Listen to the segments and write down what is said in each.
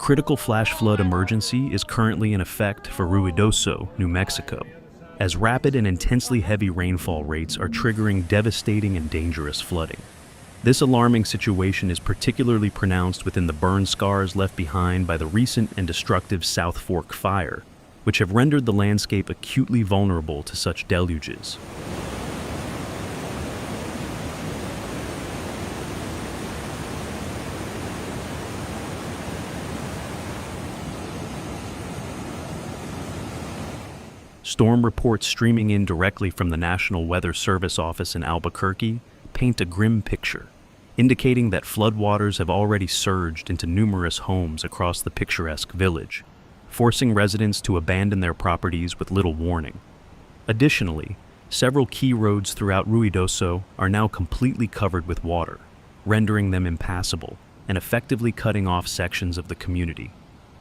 critical flash flood emergency is currently in effect for Ruidoso, New Mexico, as rapid and intensely heavy rainfall rates are triggering devastating and dangerous flooding. This alarming situation is particularly pronounced within the burn scars left behind by the recent and destructive South Fork fire, which have rendered the landscape acutely vulnerable to such deluges. Storm reports streaming in directly from the National Weather Service office in Albuquerque paint a grim picture, indicating that floodwaters have already surged into numerous homes across the picturesque village, forcing residents to abandon their properties with little warning. Additionally, several key roads throughout Ruidoso are now completely covered with water, rendering them impassable and effectively cutting off sections of the community.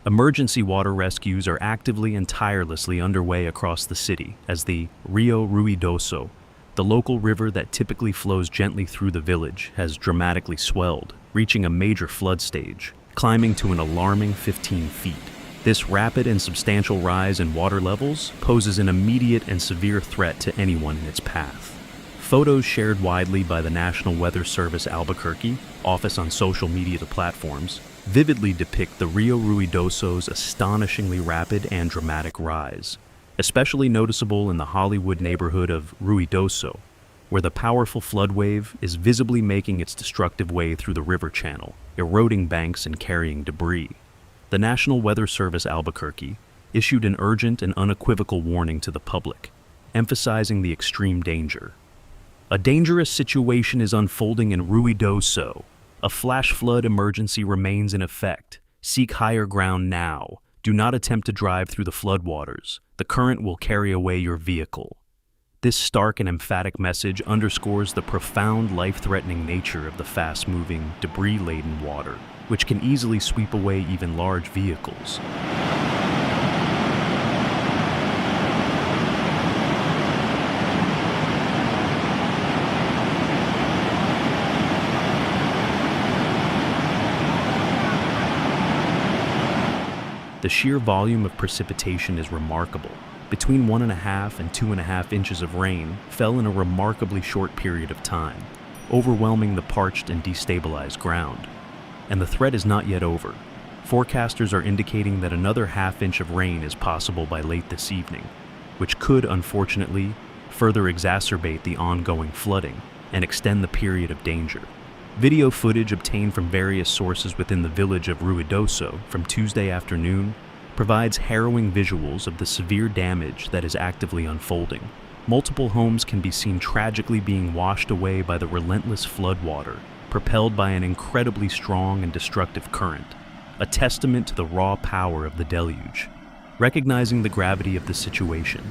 Emergency water rescues are actively and tirelessly underway across the city as the Rio Ruidoso, the local river that typically flows gently through the village, has dramatically swelled, reaching a major flood stage, climbing to an alarming 15 feet. This rapid and substantial rise in water levels poses an immediate and severe threat to anyone in its path. Photos shared widely by the National Weather Service Albuquerque office on social media platforms vividly depict the Rio Ruidoso's astonishingly rapid and dramatic rise, especially noticeable in the Hollywood neighborhood of Ruidoso, where the powerful flood wave is visibly making its destructive way through the river channel, eroding banks and carrying debris. The National Weather Service Albuquerque issued an urgent and unequivocal warning to the public, emphasizing the extreme danger. A dangerous situation is unfolding in Ruidoso. A flash flood emergency remains in effect. Seek higher ground now. Do not attempt to drive through the floodwaters. The current will carry away your vehicle. This stark and emphatic message underscores the profound life-threatening nature of the fast-moving, debris-laden water, which can easily sweep away even large vehicles. The sheer volume of precipitation is remarkable. Between 1.5 and 2.5 inches of rain fell in a remarkably short period of time, overwhelming the parched and destabilized ground. And the threat is not yet over. Forecasters are indicating that another half-inch of rain is possible by late this evening, which could, unfortunately, further exacerbate the ongoing flooding and extend the period of danger. Video footage obtained from various sources within the village of Ruidoso from Tuesday afternoon provides harrowing visuals of the severe damage that is actively unfolding. Multiple homes can be seen tragically being washed away by the relentless floodwater, propelled by an incredibly strong and destructive current, a testament to the raw power of the deluge. Recognizing the gravity of the situation,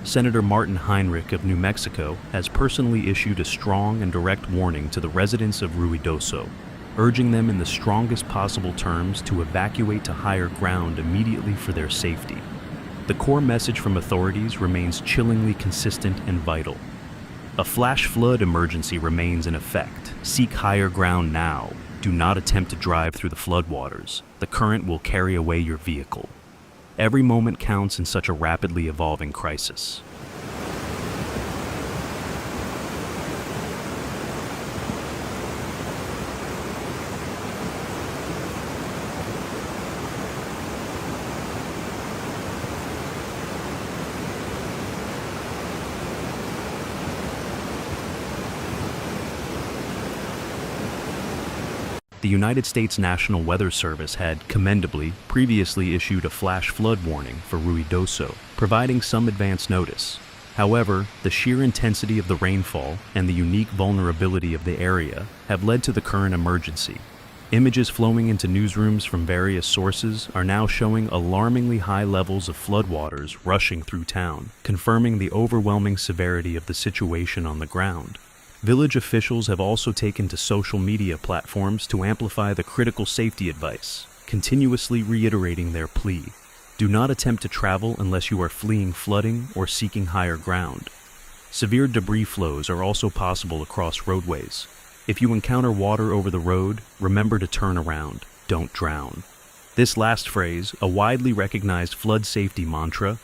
Senator Martin Heinrich of New Mexico has personally issued a strong and direct warning to the residents of Ruidoso, urging them in the strongest possible terms to evacuate to higher ground immediately for their safety. The core message from authorities remains chillingly consistent and vital. A flash flood emergency remains in effect. Seek higher ground now. Do not attempt to drive through the floodwaters. The current will carry away your vehicle. Every moment counts in such a rapidly evolving crisis. The United States National Weather Service had, commendably, previously issued a flash flood warning for Ruidoso, providing some advance notice. However, the sheer intensity of the rainfall and the unique vulnerability of the area have led to the current emergency. Images flowing into newsrooms from various sources are now showing alarmingly high levels of floodwaters rushing through town, confirming the overwhelming severity of the situation on the ground. Village officials have also taken to social media platforms to amplify the critical safety advice, continuously reiterating their plea. Do not attempt to travel unless you are fleeing flooding or seeking higher ground. Severe debris flows are also possible across roadways. If you encounter water over the road, remember to turn around. Don't drown. This last phrase, a widely recognized flood safety mantra,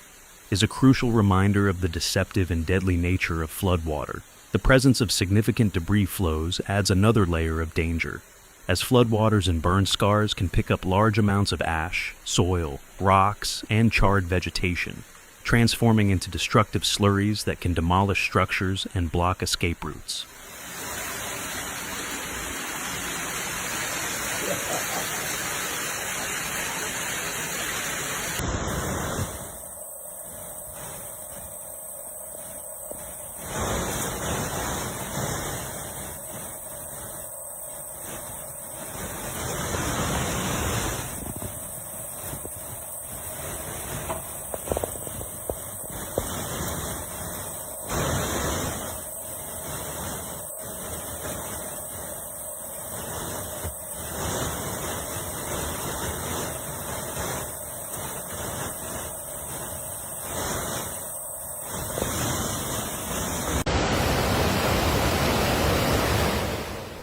is a crucial reminder of the deceptive and deadly nature of floodwater. The presence of significant debris flows adds another layer of danger, as floodwaters and burn scars can pick up large amounts of ash, soil, rocks, and charred vegetation, transforming into destructive slurries that can demolish structures and block escape routes.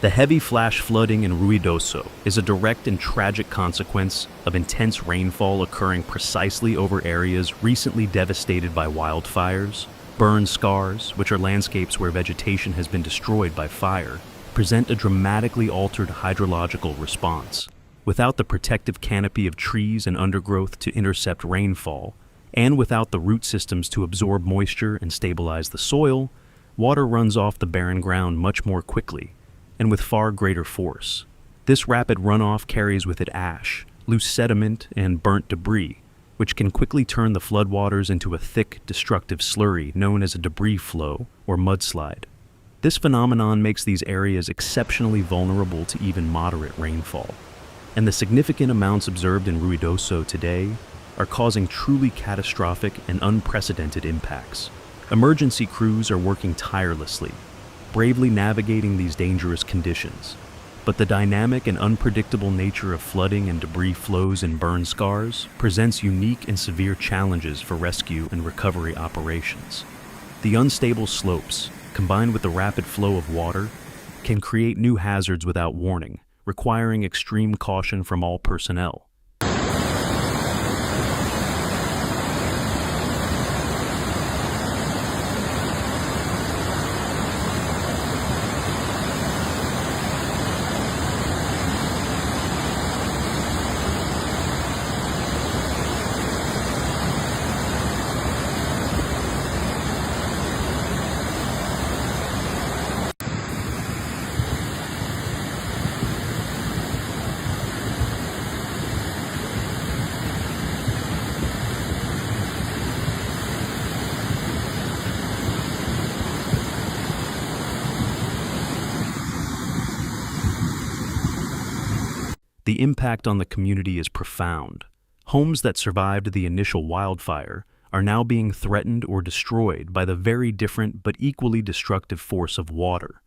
The heavy flash flooding in Ruidoso is a direct and tragic consequence of intense rainfall occurring precisely over areas recently devastated by wildfires. Burn scars, which are landscapes where vegetation has been destroyed by fire, present a dramatically altered hydrological response. Without the protective canopy of trees and undergrowth to intercept rainfall, and without the root systems to absorb moisture and stabilize the soil, water runs off the barren ground much more quickly, and with far greater force. This rapid runoff carries with it ash, loose sediment, and burnt debris, which can quickly turn the floodwaters into a thick, destructive slurry known as a debris flow or mudslide. This phenomenon makes these areas exceptionally vulnerable to even moderate rainfall, and the significant amounts observed in Ruidoso today are causing truly catastrophic and unprecedented impacts. Emergency crews are working tirelessly, bravely navigating these dangerous conditions. But the dynamic and unpredictable nature of flooding and debris flows and burn scars presents unique and severe challenges for rescue and recovery operations. The unstable slopes, combined with the rapid flow of water, can create new hazards without warning, requiring extreme caution from all personnel. The impact on the community is profound. Homes that survived the initial wildfire are now being threatened or destroyed by the very different but equally destructive force of water.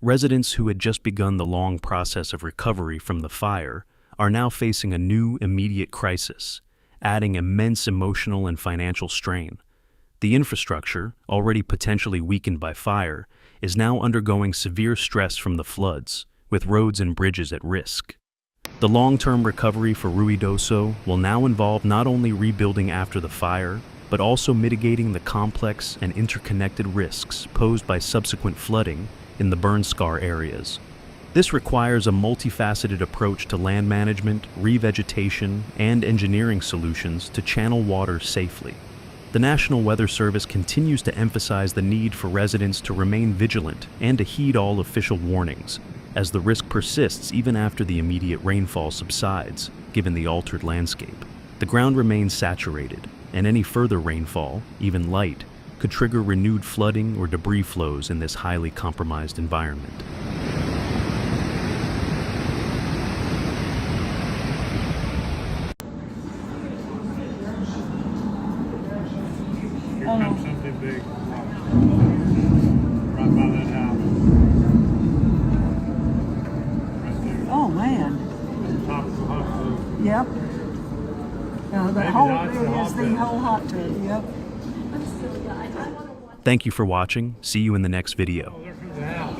Residents who had just begun the long process of recovery from the fire are now facing a new, immediate crisis, adding immense emotional and financial strain. The infrastructure, already potentially weakened by fire, is now undergoing severe stress from the floods, with roads and bridges at risk. The long-term recovery for Ruidoso will now involve not only rebuilding after the fire, but also mitigating the complex and interconnected risks posed by subsequent flooding in the burn scar areas. This requires a multifaceted approach to land management, revegetation, and engineering solutions to channel water safely. The National Weather Service continues to emphasize the need for residents to remain vigilant and to heed all official warnings, as the risk persists even after the immediate rainfall subsides, given the altered landscape. The ground remains saturated, and any further rainfall, even light, could trigger renewed flooding or debris flows in this highly compromised environment. Something big right by that house. Right there. Oh, man. At the top of the hot tub. Yep. The Maybe whole, that's the it hot is the tub. whole hot tub, yep. Thank you for watching. See you in the next video. Oh, there comes the house.